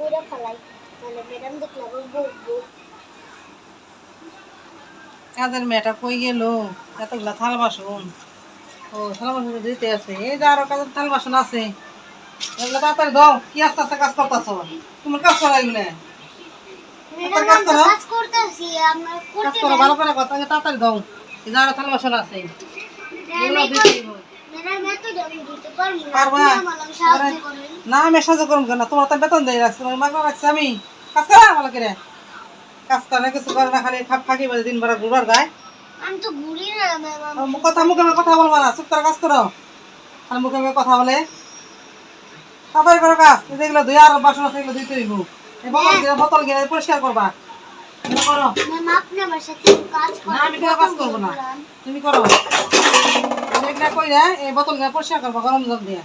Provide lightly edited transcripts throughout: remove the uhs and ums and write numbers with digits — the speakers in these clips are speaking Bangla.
কইরা ফেলাই মানে ম্যাডাম দেখলে বলবো কাজের মেয়েটা কই গেল এতগুলা থাল বাসন ও থাল বাসন দিতে আছে এই যে আরো কাজের থাল বাসন আছে এগুলো তাড়াতাড়ি দাও কি আস্তে আস্তে কাজ করতেছ তোমার কাজ করা এগুলো ম্যাডাম কাজ আমরা করো কাজ করতেছি আমরা কাজ করতে করো দেন ভালো করে কথা তাড়াতাড়ি দাও এই যে আরো থাল বাসন আছে এগুলো দিতে হবে। ম্যাডাম এত জমি দিতে পারবো না পারবা আপনি আমার লগে সাহায্য করেন না আমি সাহায্য করুন কেন তোমার তো বেতন দিয়ে রাখছি তোমার মাগনা রাখছি আমি কাজ করা ভালো করে কাজ করে কিছু করে না খালি ফাঁকি বাজে দিন ভরা ঘুরবার যায় আমি তো ঘুরি না ম্যাম কথা মুখে মুখে কথা বলবো না চুপ করে কাজ করো আর মুখে মুখে কথা বলে তাড়াতাড়ি করো কাজ এই যেগুলো ধুই আর বাসন আছে এগুলো ধুইতে হইব এই বোতল কিনে পরিষ্কার করবা এগুলো করো ম্যাম আপনি আমার সাথে কাজ না করেন আমি কোনো কাজ করবো না তুমি করো এগুলা কইরা এই বোতল কিনে পরিষ্কার করবা গরম জল দিয়ে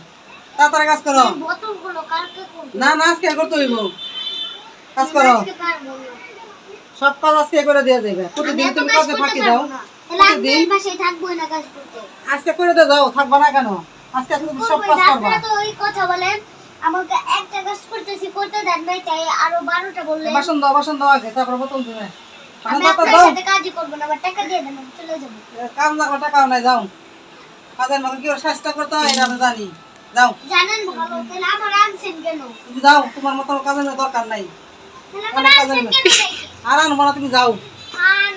তাড়াতাড়ি কাজ করো বোতলগুলো কালকে করব না না আজকে করতে হইব কাজ করো আজকে পারবো না সব কাজ আজকে করে দিয়ে দেবে প্রতিদিন তুমি কাজে ফাঁকি দাও তাহলে আমি এই বাসায় থাকবো না কাজ করতে আজকে করে দিয়ে যাও থাকবা না কেন আজকে তুমি সব কাজ করবা আপনারা তো ওই কথা বলেন আমাকে একটা কাজ করতেছি করতে দেন নাই তাই আরো 12টা বললেন বাসন দাও আগে তারপর বোতল দিবে আমি বাসন আপনার দাও সাথে কাজই করবো না আবার টাকা দিয়ে দেন আমি চলে যাবো কাজ না করে টাকাও নাই যাও কাজের মতো কি করে স্বাস্থ্য করতে হয় এটা আমি জানি যাও জানেন ভালো তাহলে আমার আনছেন কেন তুমি যাও তোমার মতো কাজের দরকার নাই তাহলে আমার আনছেন কেন আর আনবো না তুমি যাও আন